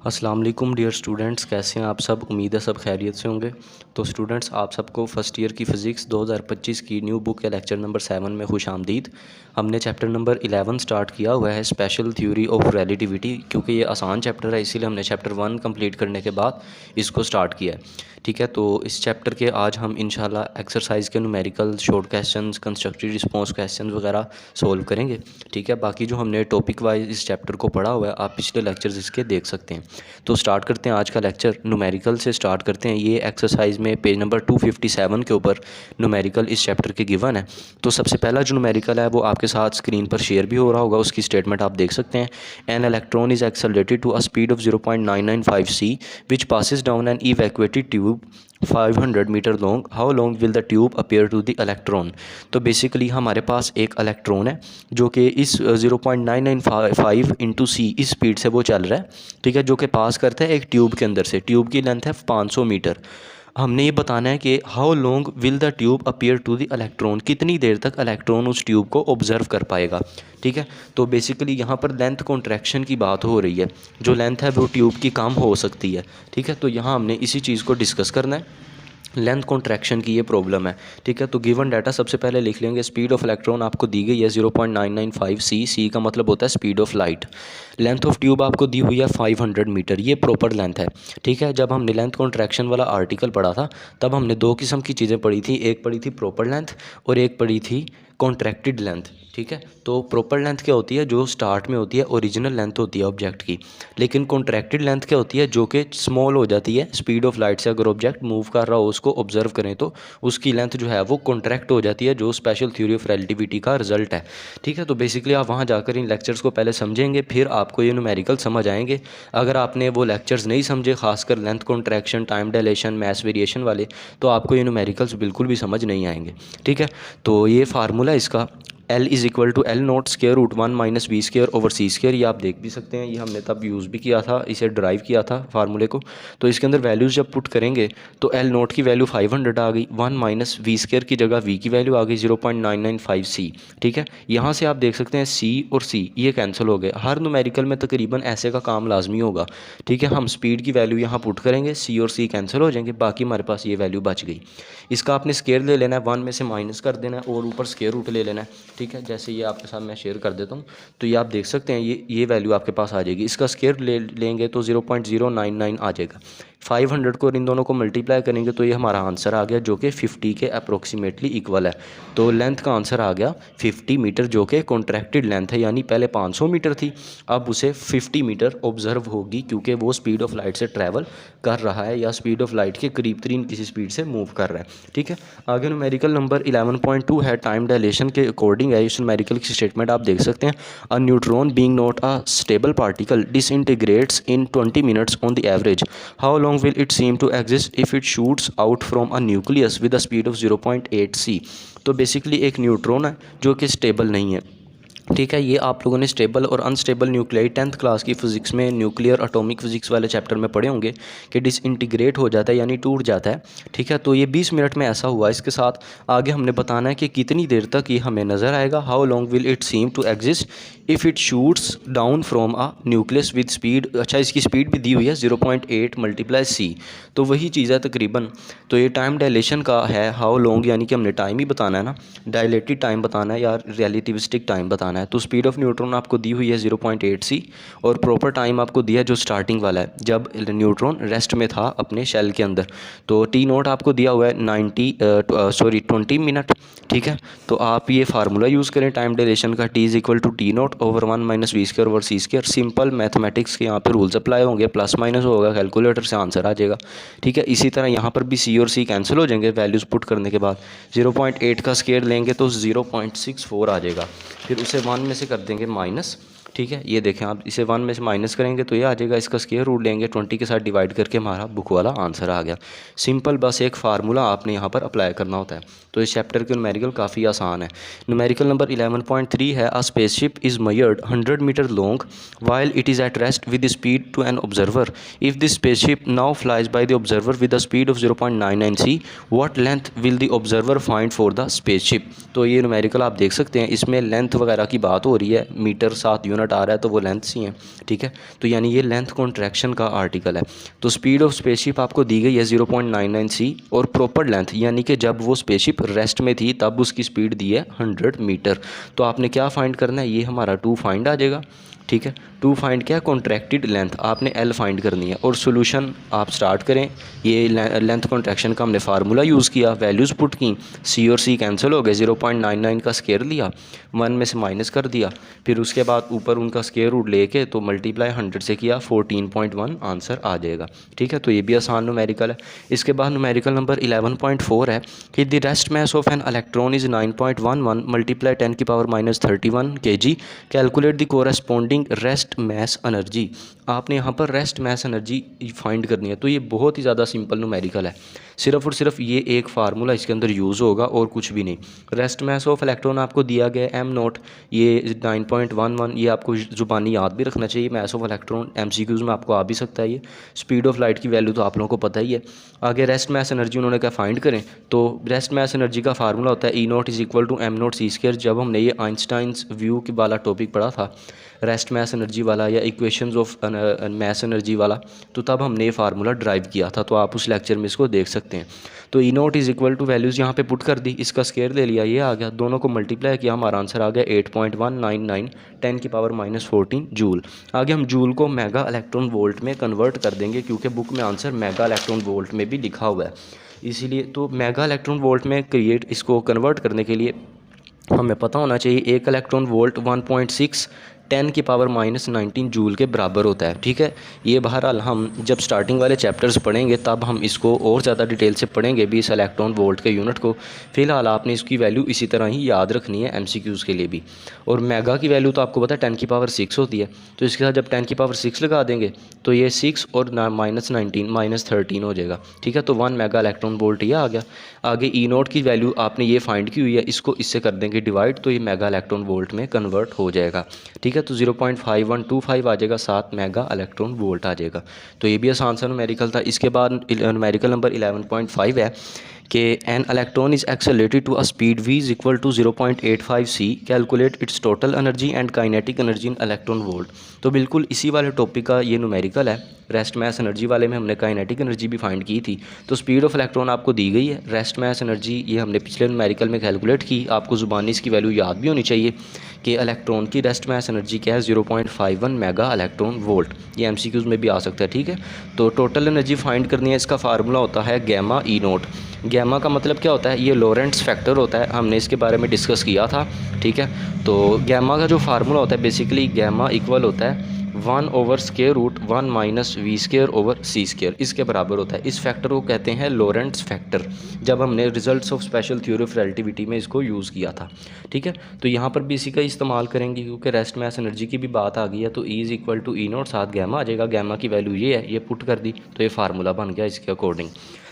अस्सलाम वालेकुम dear students, कैसे हैं आप सब। उम्मीद है सब खैरियत से होंगे। तो स्टूडेंट्स, आप सबको फ़र्स्ट ईयर की फ़िज़िक्स 2025 की न्यू बुक के लेक्चर नंबर 7 में खुश आमदीद। हमने चैप्टर नंबर 11 स्टार्ट किया हुआ है, स्पेशल थ्योरी ऑफ रिलेटिविटी। क्योंकि ये आसान चैप्टर है, इसीलिए हमने चैप्टर 1 कंप्लीट करने के बाद इसको स्टार्ट किया है। ठीक है, तो इस चैप्टर के आज हम इंशाल्लाह एक्सरसाइज के numerical short questions, constructive response questions वगैरह सोल्व करेंगे। ठीक है, बाकी जो हमने टॉपिक वाइज इस चैप्टर को पढ़ा हुआ है, आप पिछले लेक्चर्स इसके देख सकते हैं। तो स्टार्ट करते हैं आज का लेक्चर। न्यूमेरिकल से स्टार्ट करते हैं। ये एक्सरसाइज में पेज नंबर 257 के ऊपर न्यूमेरिकल इस चैप्टर के गिवन है। तो सबसे पहला जो न्यूमेरिकल है वो आपके साथ स्क्रीन पर शेयर भी हो रहा होगा, उसकी स्टेटमेंट आप देख सकते हैं। An electron is accelerated to a speed of 0.995 c which passes down an evacuated tube 500 metre long. How long will the tube appear to the electron. तो बेसिकली हमारे पास एक इलेक्ट्रॉन है जो कि इस 0.995 इंटू सी इस स्पीड से वो चल रहा है। ठीक है, जो कि पास करता है एक ट्यूब के अंदर से। ट्यूब की लेंथ है 500 मीटर। हमने ये बताना है कि how long will the tube appear to the electron, कितनी देर तक इलेक्ट्रॉन उस ट्यूब को ऑब्जर्व कर पाएगा। ठीक है, तो बेसिकली यहाँ पर लेंथ कॉन्ट्रैक्शन की बात हो रही है। जो लेंथ है वो ट्यूब की कम हो सकती है। ठीक है, तो यहाँ हमने इसी चीज़ को डिस्कस करना है। लेंथ कॉन्ट्रैक्शन की ये प्रॉब्लम है। ठीक है, तो गिवन डाटा सबसे पहले लिख लेंगे। स्पीड ऑफ इलेक्ट्रॉन आपको दी गई है 0.995 सी। सी का मतलब होता है speed of light. Length of tube आपको दी हुई है 500 मीटर, ये प्रॉपर लेंथ है। ठीक है, जब हमने लेंथ कॉन्ट्रैक्शन वाला आर्टिकल पढ़ा था तब हमने दो किस्म की चीज़ें पढ़ी थी। एक पढ़ी थी प्रॉपर लेंथ और एक पढ़ी थी कॉन्ट्रैक्टेड लेंथ। ठीक है, तो प्रॉपर लेंथ क्या होती है, जो स्टार्ट में होती है, ओरिजिनल लेंथ होती है ऑब्जेक्ट की। लेकिन कॉन्ट्रैक्टेड लेंथ क्या होती है, जो कि स्मॉल हो जाती है स्पीड ऑफ लाइट से। अगर ऑब्जेक्ट मूव कर रहा हो उसको ऑब्जर्व करें तो उसकी लेंथ जो है वो कॉन्ट्रैक्ट हो जाती है, जो स्पेशल थ्योरी ऑफ रिलेटिविटी का रिजल्ट है। ठीक है, तो बेसिकली आप वहाँ जाकर इन लेक्चर्स को पहले समझेंगे, फिर आपको ये न्यूमेरिकल समझ आएंगे। अगर आपने वो लेक्चर्स नहीं समझे, खासकर length contraction, time dilation, mass variation वाले, तो आपको ये न्यूमेरिकल्स बिल्कुल भी समझ नहीं आएंगे। ठीक है, तो ये फार्मूला इसका L is equal to L naught square root 1 minus we square over C square. ये आप देख भी सकते हैं, ये हमने तब यूज़ भी किया था, इसे ड्राइव किया था फार्मूले को। तो इसके अंदर वैल्यूज़ जब पुट करेंगे तो एल नोट की वैल्यू 500 आ गई, 1 माइनस वी स्केयर की जगह वी की वैल्यू आ गई 0.995 सी। ठीक है, यहाँ से आप देख सकते हैं सी और सी ये कैंसिल हो गए। हर न्यूमेरिकल में तकरीबन ऐसे का काम लाजमी होगा। ठीक है, हम स्पीड की वैल्यू यहाँ पुट करेंगे, सी और सी कैंसिल हो जाएंगे, बाकी हमारे पास ये वैल्यू बच गई। इसका आपने स्केयर ले लेना है, 1 में से माइनस कर देना है और ऊपर स्केयर रूट ले लेना है। ठीक है, जैसे ये आपके साथ मैं शेयर कर देता हूँ, तो ये आप देख सकते हैं ये वैल्यू आपके पास आ जाएगी। इसका स्केयर लेंगे तो 0.099 आ जाएगा। 500 को इन दोनों को मल्टीप्लाई करेंगे तो ये हमारा आंसर आ गया, जो कि 50 के अप्रोक्सीमेटली इक्वल है। तो लेंथ का आंसर आ गया 50 मीटर, जो कि कॉन्ट्रैक्टेड लेंथ है। यानी पहले 500 मीटर थी, अब उसे 50 मीटर ऑब्जर्व होगी, क्योंकि वो स्पीड ऑफ लाइट से ट्रैवल कर रहा है या स्पीड ऑफ लाइट के करीब तरीन किसी स्पीड से मूव कर रहा है। ठीक है, आगे न्यूमेरिकल नंबर 11.2 है, टाइम डायलेशन के अकॉर्डिंग है। इस न्यूमेरिकल की स्टेटमेंट आप देख सकते हैं। A neutron being not a stable particle disintegrates in 20 minutes on the average. How long will it seem to exist if it shoots out from a nucleus with a speed of 0.8 C. तो basically एक neutron है जो कि stable नहीं है। ठीक है, ये आप लोगों ने स्टेबल और अनस्टेबल न्यूक्लियाई 10th क्लास की फ़िज़िक्स में न्यूक्लियर एटॉमिक फ़िज़िक्स वाले चैप्टर में पढ़े होंगे कि डिसइंटीग्रेट हो जाता है यानी टूट जाता है। ठीक है, तो ये 20 मिनट में ऐसा हुआ। इसके साथ आगे हमने बताना है कि कितनी देर तक ये हमें नज़र आएगा। How long will it seem to exist if it shoots down from a nucleus with speed. अच्छा, इसकी स्पीड भी दी हुई है 0.8 मल्टीप्लाई सी, तो वही चीज़ है तकरीबन। तो ये टाइम डायलेशन का है, हाउ लॉन्ग यानी कि हमने टाइम ही बताना है ना, डायलेटेड टाइम बताना है या रिलेटिविस्टिक टाइम बताना है। तो स्पीड ऑफ न्यूट्रॉन आपको दी हुई है 0.8 सी और प्रॉपर टाइम आपको दिया है जो स्टार्टिंग वाला है, जब न्यूट्रॉन रेस्ट में था अपने शेल के अंदर। तो टी नोट आपको दिया हुआ है 20 मिनट। ठीक है, तो आप ये फार्मूला यूज़ करें टाइम डायलेशन का, T is equal to T naught over 1 minus V square over C square. Simple mathematics के यहाँ पे रूल्स अप्लाई होंगे, प्लस माइनस होगा, कैलकुलेटर से आंसर आ जाएगा। ठीक है, इसी तरह यहाँ पर भी सी और सी कैंसिल हो जाएंगे वैल्यूज़ पुट करने के बाद। 0.8 का स्केयर लेंगे तो 0.64 आ जाएगा, फिर उसे 1 में से कर देंगे माइनस। ठीक है, ये देखें आप, इसे 1 में से माइनस करेंगे तो ये आ जाएगा, इसका स्केयर रूट लेंगे 20 के साथ डिवाइड करके हमारा बुक वाला आंसर आ गया। सिंपल, बस एक फार्मूला आपने यहाँ पर अप्लाई करना होता है। तो इस चैप्टर के न्यूमेरिकल काफ़ी आसान है। न्यूमेरिकल नंबर 11.3 है, a spaceship is measured 100 metre long while it is at rest with speed to an observer. If this spaceship now flies by the observer with the speed of 0.99 c, what length will the observer find for the spaceship. तो ये numerical आप देख सकते हैं, इसमें length वगैरह की बात हो रही है, मीटर 7 यूनिट यूनिट आ रहा है तो वो लेंथ ही है, ठीक है। तो यानी ये लेंथ कॉन्ट्रैक्शन का आर्टिकल है। तो स्पीड ऑफ स्पेसशिप आपको दी गई है 0.99 c और प्रॉपर लेंथ यानी कि जब वो स्पेसशिप रेस्ट में थी तब उसकी स्पीड दी है 100 मीटर। तो आपने क्या फाइंड करना है, ये हमारा 2 फाइंड आ जाएगा, ठीक है। 2 फाइंड क्या है, कॉन्ट्रैक्टेड लेंथ आपने L फाइंड करनी है और सोल्यूशन आप स्टार्ट करें। ये लेंथ कॉन्ट्रैक्शन का हमने फार्मूला यूज़ किया, वैल्यूज़ पुट की, C और C कैंसिल हो गए, 0.99 का स्केयर लिया, 1 में से माइनस कर दिया, फिर उसके बाद ऊपर उनका स्केयर रूट लेके तो मल्टीप्लाई 100 से किया, 14.1 आंसर आ जाएगा, ठीक है। तो ये भी आसान न्यूमेरिकल है। इसके बाद न्यूमेरिकल नंबर 11.4 है कि the rest mass of an electron is 9.11 multiply 10⁻³ kg, calculate the corresponding rest mass energy. आपने यहाँ पर रेस्ट मास एनर्जी फाइंड करनी है। तो ये बहुत ही ज़्यादा सिंपल न्यूमेरिकल है, सिर्फ और सिर्फ ये एक फार्मूला इसके अंदर यूज़ होगा और कुछ भी नहीं। रेस्ट मास ऑफ इलेक्ट्रॉन आपको दिया गया है m0, ये 9.11, ये आपको ज़ुबानी याद भी रखना चाहिए। मास ऑफ इलेक्ट्रॉन MCQs में आपको आ भी सकता है ये। स्पीड ऑफ लाइट की वैल्यू तो आप लोगों को पता ही है। आगे रेस्ट मास एनर्जी उन्होंने क्या फाइंड करें, तो रेस्ट मास एनर्जी का फार्मूला होता है E0 = m0 c²। जब हमने ये आइंस्टाइन्स व्यू के वाला टॉपिक पढ़ा था, रेस्ट मास एनर्जी वाला या इक्वेशंस ऑफ मास एनर्जी वाला, तो तब हमने ये फार्मूला ड्राइव किया था, तो आप उस लेक्चर में इसको देख सकते हैं। तो E0 वैल्यूज़ यहाँ पे पुट कर दी, इसका स्केयर ले लिया, ये आ गया, दोनों को मल्टीप्लाई किया, हमारा आंसर आ गया 8.199 10⁻⁻14 जूल। आगे हम जूल को मेगा इलेक्ट्रॉन वोल्ट में कन्वर्ट कर देंगे, क्योंकि बुक में आंसर मेगा इलेक्ट्रॉन वोल्ट में भी लिखा हुआ है, इसीलिए। तो मेगा इलेक्ट्रॉन वोल्ट में इसको कन्वर्ट करने के लिए हमें पता होना चाहिए 1 इलेक्ट्रॉन वोल्ट 1.6 10⁻⁻19 जूल के बराबर होता है, ठीक है। ये बहरहाल हम जब स्टार्टिंग वाले चैप्टर्स पढ़ेंगे तब हम इसको और ज़्यादा डिटेल से पढ़ेंगे भी, इस इलेक्ट्रॉन वोल्ट के यूनिट को। फ़िलहाल आपने इसकी वैल्यू इसी तरह ही याद रखनी है MCQs के लिए भी। और मेगा की वैल्यू तो आपको पता है 10⁻6 होती है, तो इसके साथ जब 10⁻6 लगा देंगे तो ये 6 और -19 -13 हो जाएगा, ठीक है। तो 1 मेगा इलेक्ट्रॉन वोल्ट ये आ गया। आगे E0 की वैल्यू आपने ये फाइंड की हुई है, इसको इससे कर देंगे डिवाइड, तो ये मेगा इलेक्ट्रॉन वोल्ट में कन्वर्ट हो जाएगा, ठीक है। तो 0.5125 आ जाएगा, 7 मेगा इलेक्ट्रॉन वोल्ट आ जाएगा। तो ये भी आसान सा न्यूमेरिकल था। इसके बाद न्यूमेरिकल नंबर 11.5 है कि an electron is accelerated to a speed v = 0.85 c, calculate its total energy and kinetic energy in electron volt. तो बिल्कुल इसी वाले टॉपिक का ये न्यूमेरिकल है। रेस्ट मास एनर्जी वाले में हमने काइनेटिक एनर्जी भी फाइंड की थी। तो स्पीड ऑफ इलेक्ट्रॉन आपको दी गई है, रेस्ट मास एनर्जी ये हमने पिछले न्यूमेरिकल में कैलकुलेट की। आपको ज़ुबानी इसकी वैल्यू याद भी होनी चाहिए कि इलेक्ट्रॉन की रेस्ट मास एनर्जी क्या है, 0.51 मेगा इलेक्ट्रॉन वोल्ट। ये MCQs में भी आ सकता है, ठीक है। तो टोटल एनर्जी फाइंड करनी है, इसका फार्मूला होता है गैमा E0। गैमा का मतलब क्या होता है, ये लोरेंट्स फैक्टर होता है, हमने इसके बारे में डिस्कस किया था, ठीक है। तो गैमा का जो फार्मूला होता है बेसिकली गैमा इक्वल होता है 1/√1 - v²/c², इसके बराबर होता है। इस फैक्टर को कहते हैं लोरेंट्स फैक्टर, जब हमने results of special theory of relativity में इसको यूज़ किया था, ठीक है। तो यहाँ पर भी इसी का इस्तेमाल करेंगे, क्योंकि रेस्ट मास एनर्जी की भी बात आ गई है। तो E = E0 साथ गैमा आ जाएगा, गैमा की वैल्यू ये है, ये पुट कर दी तो ये फार्मूला बन गया इसके अकॉर्डिंग,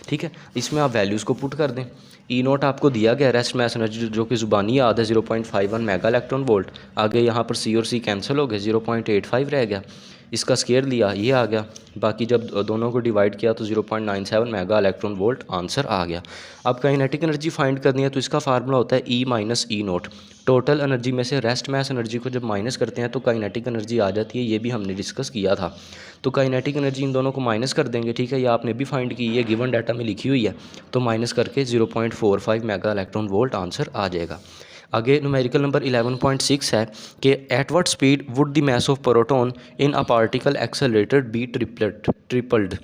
ठीक है। इसमें आप वैल्यूज़ को पुट कर दें। E0 आपको दिया गया रेस्ट मास एनर्जी जो कि ज़ुबानी याद है 0.51 मेगा इलेक्ट्रॉन वोल्ट। आगे यहाँ पर C और C कैंसिल हो गए, 0.85 रह गया, इसका स्केयर लिया, ये आ गया। बाकी जब दोनों को डिवाइड किया तो 0.97 मेगा इलेक्ट्रॉन वोल्ट आंसर आ गया। अब काइनेटिक एनर्जी फाइंड करनी है, तो इसका फार्मूला होता है E - E0। टोटल एनर्जी में से रेस्ट मास एनर्जी को जब माइनस करते हैं तो काइनेटिक एनर्जी आ जाती है, ये भी हमने डिस्कस किया था। तो काइनेटिक एनर्जी इन दोनों को माइनस कर देंगे, ठीक है। ये आपने भी फाइंड की, ये गिवन डाटा में लिखी हुई है, तो माइनस करके 0.45 मेगा इलेक्ट्रॉन वोल्ट आंसर आ जाएगा। आगे न्यूमेरिकल नंबर 11.6 है कि at what speed would the mass of proton in a particle accelerated be tripled.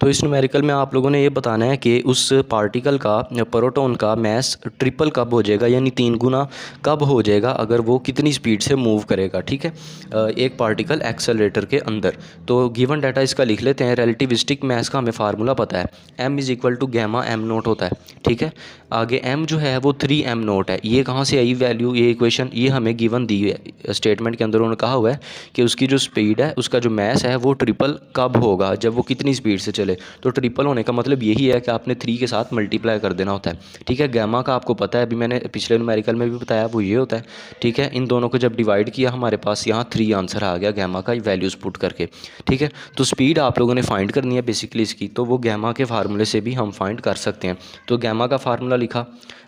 तो इस न्यूमेरिकल में आप लोगों ने ये बताना है कि उस पार्टिकल का, प्रोटॉन का मैस ट्रिपल कब हो जाएगा, यानी 3 गुना कब हो जाएगा अगर वो कितनी स्पीड से मूव करेगा, ठीक है, एक पार्टिकल एक्सेलरेटर के अंदर। तो गिवन डाटा इसका लिख लेते हैं। रिलेटिविस्टिक मैस का हमें फार्मूला पता है, m = गैमा m0 होता है, ठीक है। आगे m जो है वो 3m0 है। ये कहाँ से आई वैल्यू, ये इक्वेशन ये हमें गिवन दी है स्टेटमेंट के अंदर। उन्होंने कहा हुआ है कि उसकी जो स्पीड है, उसका जो मैस है वो ट्रिपल कब होगा, जब वो कितनी स्पीड से चले। तो ट्रिपल होने का मतलब यही है कि आपने 3 के साथ मल्टीप्लाई कर देना होता है, ठीक है। गैमा का आपको पता है, अभी मैंने पिछले न्यूमेरिकल में भी बताया, वो ये होता है, ठीक है। इन दोनों को जब डिवाइड किया हमारे पास यहाँ 3 आंसर आ गया गैमा का वैल्यूज़ पुट करके, ठीक है। तो स्पीड आप लोगों ने फाइंड करनी है बेसिकली इसकी, तो वो गैमा के फार्मूले से भी हम फाइंड कर सकते हैं। तो गैमा का फार्मूला लिखा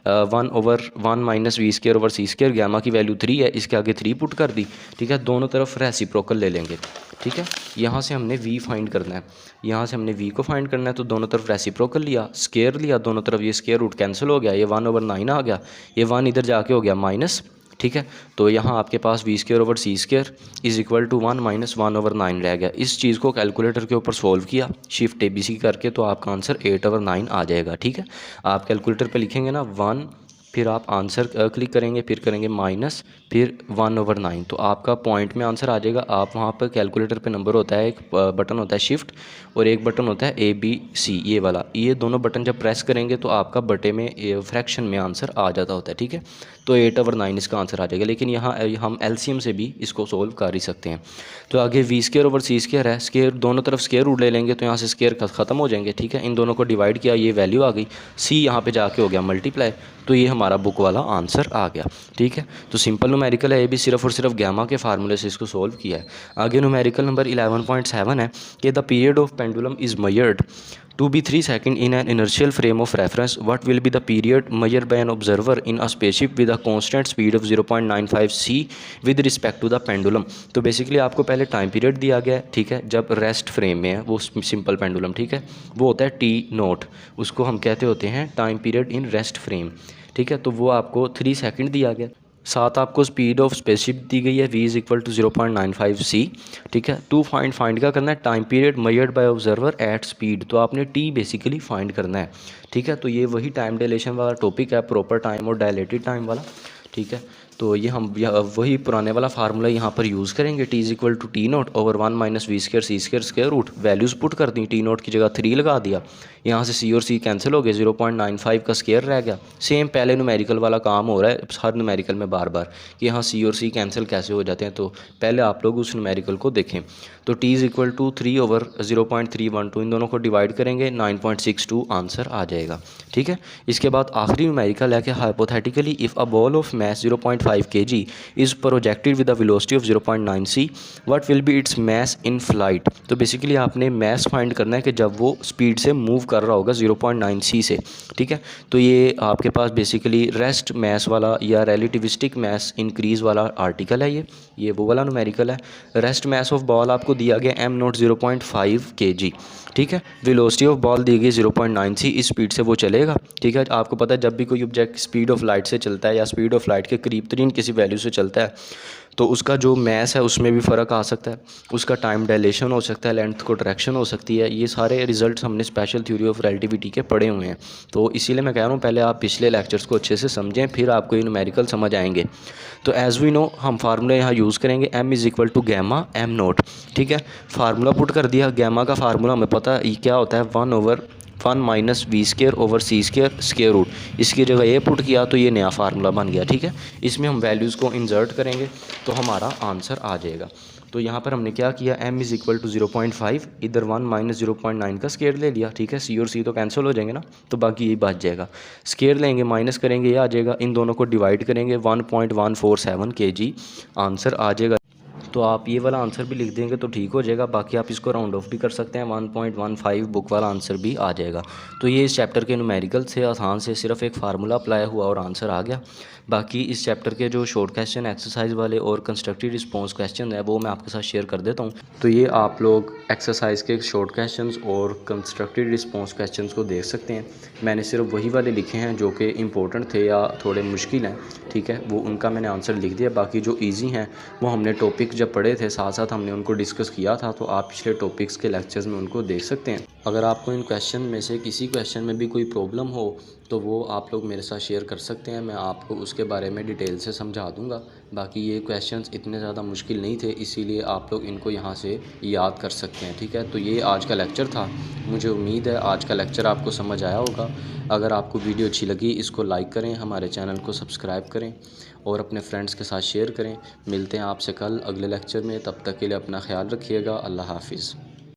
1/1 minus we square over C square, gamma की वैल्यू 3 है, इसके आगे 3 पुट कर दी, ठीक है। दोनों तरफ रेसिप्रोकल ले लेंगे, ठीक है। यहाँ से हमने v फाइंड करना है, यहाँ से हमने v को फाइंड करना है, तो दोनों तरफ रेसिप्रोकल लिया, स्केयर लिया, दोनों तरफ ये स्केयर रूट कैंसिल हो गया, ये 1/9 आ गया, ये 1 इधर जाके हो गया माइनस, ठीक है। तो यहाँ आपके पास V square over C square is equal to 1 minus 1/9 रह गया। इस चीज़ को कैलकुलेटर के ऊपर सोल्व किया शिफ्ट ABC करके, तो आपका आंसर 8/9 आ जाएगा, ठीक है। आप कैलकुलेटर पे लिखेंगे ना 1, फिर आप आंसर क्लिक करेंगे, फिर करेंगे माइनस, फिर 1/9, तो आपका पॉइंट में आंसर आ जाएगा। आप वहाँ पर कैलकुलेटर पे नंबर होता है, एक बटन होता है शिफ्ट और एक बटन होता है ABC, ये वाला, ये दोनों बटन जब प्रेस करेंगे तो आपका बटे में फ्रैक्शन में आंसर आ जाता होता है, ठीक है। तो 8/9 इसका आंसर आ जाएगा, लेकिन यहाँ हम LCM से भी इसको सोल्व कर ही सकते हैं। तो आगे वी स्केयर ओवर सी स्केयर है, स्केयर दोनों तरफ स्केयर रूट ले लेंगे, तो यहाँ से स्केयर ख़त्म हो जाएंगे, ठीक है। इन दोनों को डिवाइड किया, ये वैल्यू आ गई, C यहाँ पे जाके हो गया मल्टीप्लाई, तो ये हमारा बुक वाला आंसर आ गया, ठीक है। तो सिंपल न्यूमेरिकल है, ये भी सिर्फ और सिर्फ गैमा के फार्मूले से इसको सोल्व किया है। आगे न्यूमेरिकल नंबर 11.7 है कि the period of pendulum is measured to be 3 seconds in an inertial frame of reference. What will be the period measured by an observer in a spaceship with a constant speed of 0.95 c with respect to the pendulum? तो basically आपको पहले time period दिया गया है, ठीक है, जब rest frame में है वो सिंपल पेंडुलम, ठीक है, वो होता है T0, उसको हम कहते होते हैं time period in rest frame, ठीक है। तो वो आपको 3 सेकंड दिया गया, साथ आपको स्पीड ऑफ स्पेसशिप दी गई है v is equal to 0.95 c, ठीक है। टू फाइंड क्या करना है, time period measured by observer at speed, तो आपने t बेसिकली फाइंड करना है, ठीक है। तो ये वही टाइम डायलेशन वाला टॉपिक है, प्रॉपर टाइम और डायलेटेड टाइम वाला, ठीक है। तो ये हम वही पुराने वाला फार्मूला यहाँ पर यूज़ करेंगे, t is equal to T0 over 1 minus we square c square square root, values put कर दी, T0 की जगह 3 लगा दिया, यहाँ से C और C कैंसिल हो गए, 0.95 का स्केयर रह गया। सेम पहले न्यूमेरिकल वाला काम हो रहा है हर न्यूमेरिकल में बार बार कि यहाँ C और C कैंसिल कैसे हो जाते हैं, तो पहले आप लोग उस न्यूमेरिकल को देखें। तो t is equal to 3 over 0.312, इन दोनों को डिवाइड करेंगे 9.62 आंसर आ जाएगा, ठीक है। इसके बाद आखिरी न्यूमेरिकल है कि hypothetically if a ball of mass 0.5 kg is projected with a velocity of 0.9 c, what will be its mass in flight. तो बेसिकली आपने मैस फाइंड करना है कि जब वो स्पीड से मूव कर रहा होगा 0.9 c से, ठीक है। तो ये आपके पास बेसिकली रेस्ट मैस वाला या रिलेटिविस्टिक मैस इंक्रीज़ वाला आर्टिकल है, ये वो वाला न्यूमेरिकल है। रेस्ट मैस ऑफ बॉल आपको दिया गया m0 0.5 kg, ठीक है। वेलोसिटी ऑफ बॉल दी गई 0.9 c, इस स्पीड से वो चलेगा, ठीक है। आपको पता है जब भी कोई ऑब्जेक्ट स्पीड ऑफ लाइट से चलता है या स्पीड ऑफ लाइट के करीब तरीन किसी वैल्यू से चलता है, तो उसका जो मैस है उसमें भी फ़र्क आ सकता है, उसका टाइम डायलेशन हो सकता है, लेंथ कॉन्ट्रैक्शन हो सकती है, ये सारे रिजल्ट्स हमने स्पेशल थ्योरी ऑफ रिलेटिविटी के पढ़े हुए हैं। तो इसीलिए मैं कह रहा हूँ पहले आप पिछले लेक्चर्स को अच्छे से समझें, फिर आपको ये न्यूमेरिकल समझ आएंगे। तो एज़ वी नो हम फार्मूला यहाँ यूज़ करेंगे, m is equal to gamma m0, ठीक है। फार्मूला पुट कर दिया, गैमा का फार्मूला हमें पता है क्या होता है, 1/1 minus we square over C square square root, इसकी जगह ये पुट किया तो ये नया फार्मूला बन गया, ठीक है। इसमें हम वैल्यूज़ को इंसर्ट करेंगे तो हमारा आंसर आ जाएगा। तो यहाँ पर हमने क्या किया, m इज़ इक्वल टू 0.5, इधर 1 माइनस 0.9 का स्केयर ले लिया, ठीक है। c और c तो कैंसिल हो जाएंगे ना, तो बाकी यही बच जाएगा। स्केयर लेंगे, माइनस करेंगे, ये आ जाएगा, इन दोनों को डिवाइड करेंगे, 1.147 kg आंसर आ जाएगा। तो आप ये वाला आंसर भी लिख देंगे तो ठीक हो जाएगा, बाकी आप इसको राउंड ऑफ भी कर सकते हैं, 1.15 बुक वाला आंसर भी आ जाएगा। तो ये इस चैप्टर के न्यूमेरिकल से आसान से सिर्फ एक फार्मूला अप्लाई हुआ और आंसर आ गया। बाकी इस चैप्टर के जो शॉर्ट क्वेश्चन एक्सरसाइज वाले और कंस्ट्रक्टिव रिस्पॉन्स क्वेश्चन है वो मैं आपके साथ शेयर कर देता हूँ। तो ये आप लोग एक्सरसाइज के शॉर्ट क्वेश्चंस और कंस्ट्रक्टिव रिस्पॉन्स क्वेश्चंस को देख सकते हैं। मैंने सिर्फ वही वाले लिखे हैं जो कि इम्पोर्टेंट थे या थोड़े मुश्किल हैं, ठीक है, वो उनका मैंने आंसर लिख दिया। बाकी जो ईजी हैं वो हमने टॉपिक जब पढ़े थे साथ साथ हमने उनको डिस्कस किया था, तो आप पिछले टॉपिक्स के लेक्चर्स में उनको देख सकते हैं। अगर आपको इन क्वेश्चन में से किसी क्वेश्चन में भी कोई प्रॉब्लम हो तो वो आप लोग मेरे साथ शेयर कर सकते हैं, मैं आपको उसके बारे में डिटेल से समझा दूंगा। बाकी ये क्वेश्चंस इतने ज़्यादा मुश्किल नहीं थे, इसीलिए आप लोग इनको यहाँ से याद कर सकते हैं, ठीक है। तो ये आज का लेक्चर था, मुझे उम्मीद है आज का लेक्चर आपको समझ आया होगा। अगर आपको वीडियो अच्छी लगी इसको लाइक करें, हमारे चैनल को सब्सक्राइब करें और अपने फ्रेंड्स के साथ शेयर करें। मिलते हैं आपसे कल अगले लेक्चर में, तब तक के लिए अपना ख्याल रखिएगा। अल्लाह हाफिज़।